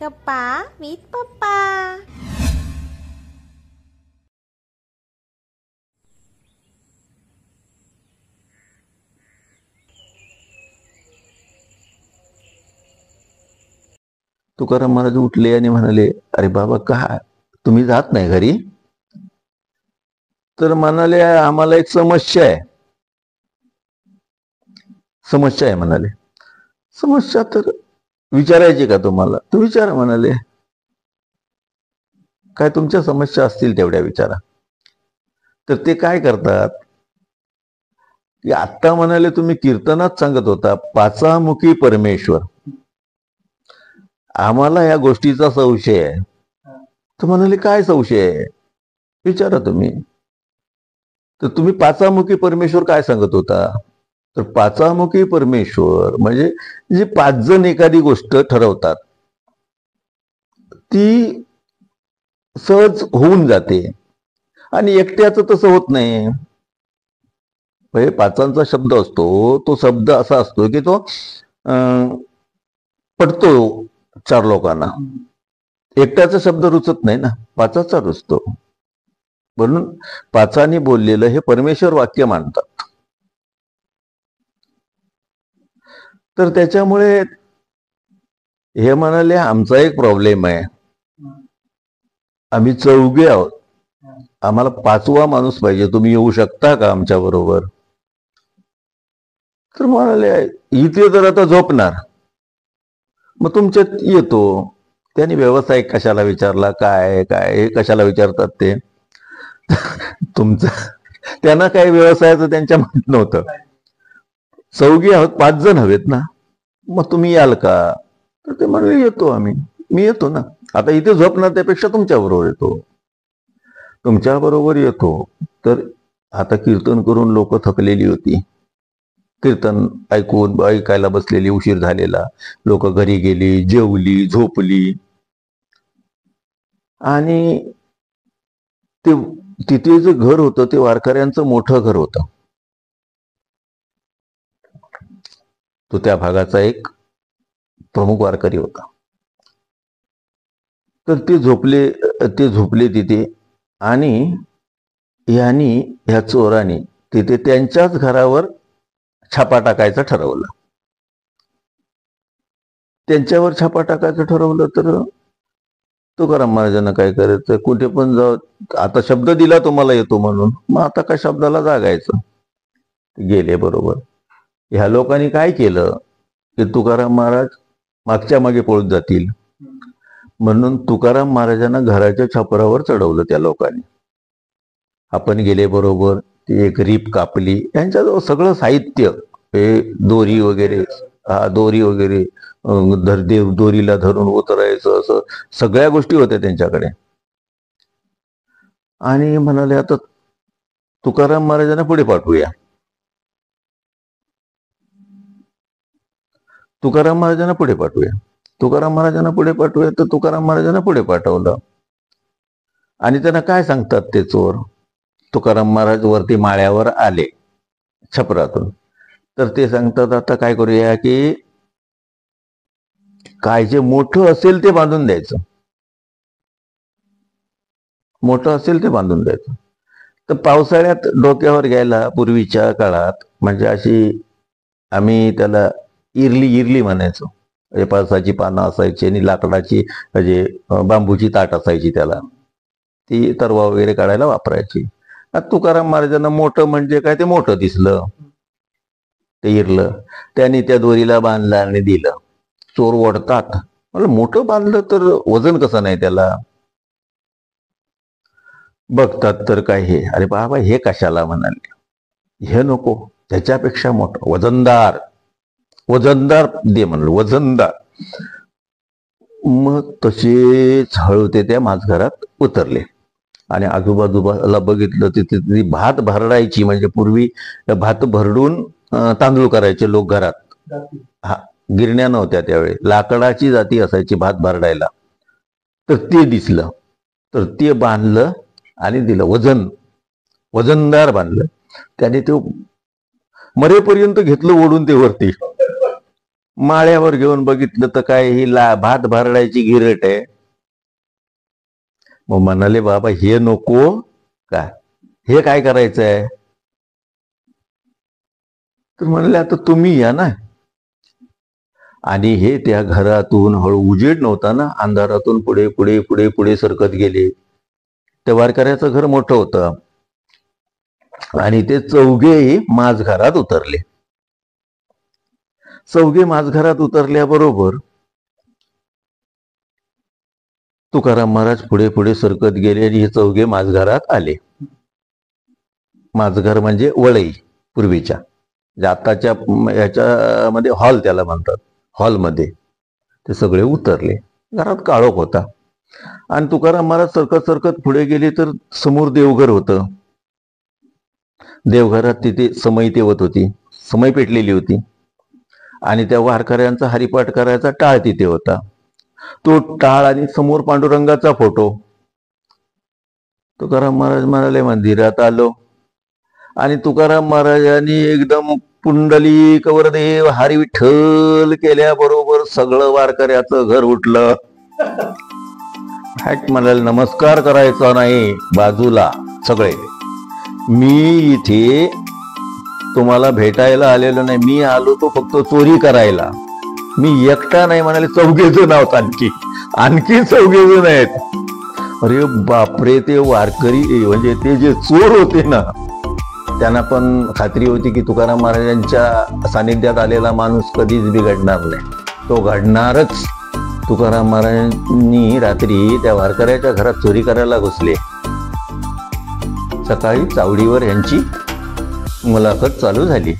गप्पा विथ पप्पा. तुकाराम महाराज उठले आणि म्हणाले, अरे बाबा का तुम्ही जात नाही घरी? तर म्हणाले, आम्हाला एक समस्या आहे. समस्या आहे म्हणाले. समस्या तर विचारायची का तुम्हाला? तू विचारा म्हणाले. काय तुमच्या समस्या असतील तेवढ्या विचारा. तर ते काय करतात की आत्ता म्हणाले तुम्ही कीर्तनात सांगत होता पाचामुखी परमेश्वर, आम्हाला या गोष्टीचा संशय आहे. तर म्हणाले काय संशय आहे विचारा तुम्ही. तर तुम्ही पाचामुखी परमेश्वर काय सांगत होता? तर पाचामुखी परमेश्वर म्हणजे जे 5 जण एखादी गोष्ट ठरवतात ती सहज होऊन जाते आणि एकट्याचं तसं होत नाही. म्हणजे 5 शब्द असतो, तो शब्द असा असतो की तो पटतो 4 लोकांना. एकट्याचा शब्द रुचत नाही ना, 5चा रुचतो. म्हणून 5 बोललेलं हे परमेश्वर वाक्य मानतात. तर त्याच्यामुळे हे म्हणाले आमचा एक प्रॉब्लेम आहे, आम्ही 4 आहोत, आम्हाला 5वा माणूस पाहिजे, तुम्ही येऊ शकता का आमच्या बरोबर? तर म्हणाले इथे तर आता झोपणार, मग तुमच्यात येतो. त्यांनी व्यवसाय कशाला विचारला, काय काय हे कशाला विचारतात ते तुमचं त्यांना काय व्यवसायाचं त्यांच्या माहित नव्हतं. 4 आहोत, 5 जण हवेत ना, मग तुम्ही याल का? तर ते म्हणाले येतो आम्ही. मी येतो ना, आता इथे झोपणार त्यापेक्षा तुमच्या बरोबर येतो. तुमच्या बरोबर येतो. तर आता कीर्तन करून लोक थकलेली होती, कीर्तन ऐकायला बसलेली, उशीर झालेला, लोक घरी गेली, जेवली, झोपली. आणि ते तिथे जे घर होतं ते वारकऱ्यांचं मोठं घर होतं. तो त्या भागाचा एक प्रमुख वारकरी होता. तर ते झोपले तिथे. आणि ह्या चोरांनी तिथे त्यांच्याच घरावर छापा टाकायचं ठरवलं. त्यांच्यावर छापा टाकायचं ठरवलं. तर तुकाराम महाराजांना काय करायचं, कुठे पण जाऊ, आता शब्द दिला तुम्हाला येतो म्हणून, मग आता काय शब्दाला जागायचं. गेले बरोबर. ह्या लोकांनी काय केलं की तुकाराम महाराज मागच्या मागे पळून जातील म्हणून तुकाराम महाराजांना घराच्या छपरावर चढवलं त्या लोकांनी. आपण गेले बरोबर, ती एक रीप कापली, यांच्याजवळ सगळं साहित्य, हे दोरी वगैरे, दोरीला धरून उतरायचं, असं सगळ्या गोष्टी होत्या त्यांच्याकडे. आणि म्हणाले आता तुकाराम महाराजांना पुढे पाठवूया. तुकाराम महाराजांना पुढे पाठवूया. तर तुकाराम महाराजांना पुढे पाठवलं. आणि त्यांना काय सांगतात ते चोर? तुकाराम महाराज वरती माळ्यावर आले छपरातून. तर ते सांगतात आता काय करूया की काय जे मोठं असेल ते बांधून द्यायचं. तर पावसाळ्यात डोक्यावर घ्यायला पूर्वीच्या काळात, म्हणजे अशी आम्ही त्याला इरली म्हणायचो. म्हणजे पळसाची पानं असायची आणि लाकडाची म्हणजे बांबूची ताट असायची, त्याला ती तरवा वगैरे काढायला वापरायची. तुकाराम महाराजांना मोठं म्हणजे काय ते मोठं दिसलं, ते इरलं. त्यांनी त्या दोरीला बांधलं आणि दिलं. चोर ओढतात, मला मोठं बांधलं तर वजन कसं नाही त्याला. बघतात तर काय हे, अरे बाबा हे कशाला म्हणाले, हे नको, त्याच्यापेक्षा मोठं वजनदार दे म्हणलं, वजनदार. मग तसेच हळू ते त्या माझघरात उतरले आणि आजूबाजूला बघितलं, तिथे ती भात भरडायची, म्हणजे पूर्वी भात भरडून तांदूळ करायचे लोक घरात. हा, गिरण्या नव्हत्या त्यावेळी, लाकडाची जाती असायची भात भरडायला. तर ते दिसलं, तर ते बांधलं आणि दिलं, वजनदार बांधलं. त्याने ते मरेपर्यंत घेतलं ओढून ते वरती. माळ्यावर घेऊन बघितलं तर काय ही भात भरडायची गिरट आहे. मग म्हणाले बाबा हे नको का, हे काय करायचंय. तर म्हणाले आता तुम्ही या ना. आणि हे त्या घरातून हळू, उजेड नव्हता ना, अंधारातून पुढे पुढे पुढे पुढे सरकत गेले. त्या वारकऱ्याचं घर मोठं होतं आणि ते चौघेही माझघरात उतरले. चौघे माझघरात उतरल्याबरोबर तुकाराम महाराज पुढे पुढे सरकत गेले आणि हे चौघे माझघरात आले. माझघर म्हणजे वळई पूर्वीच्या, आताच्या याच्यामध्ये हॉल त्याला म्हणतात, हॉलमध्ये ते सगळे उतरले. घरात काळोख होता आणि तुकाराम महाराज सरकत सरकत पुढे गेले तर समोर देवघर होतं. देवघरात तिथे समई तेवत होती, समई पेटलेली होती आणि त्या वारकऱ्यांचा हरिपाठ करायचा टाळ तिथे होता. तो टाळ आणि समोर पांडुरंगाचा फोटो. तुकाराम महाराज म्हणाले मंदिरात आलो आणि तुकाराम महाराजांनी एकदम पुंडलिक वरदेव हरी विठ्ठल केल्याबरोबर सगळं वारकऱ्याचं घर उठलं. हॅट म्हणाले नमस्कार करायचा नाही, बाजूला सगळे. मी इथे तुम्हाला भेटायला आलेलो नाही, मी आलो तो फक्त चोरी करायला. मी एकटा नाही म्हणाले, चौघेजण आहोत, आणखी चौघेजण आहेत. अरे बापरे, ते वारकरी म्हणजे ते जे चोर होते ना, त्यांना पण खात्री होती की तुकाराम महाराजांच्या सानिध्यात आलेला माणूस कधीच बिघडणार नाही, तो घडणारच. तुकाराम महाराजांनी रात्री त्या वारकऱ्याच्या घरात चोरी करायला घुसले. सकाळी चावडीवर यांची मुलाखत चालू झाली.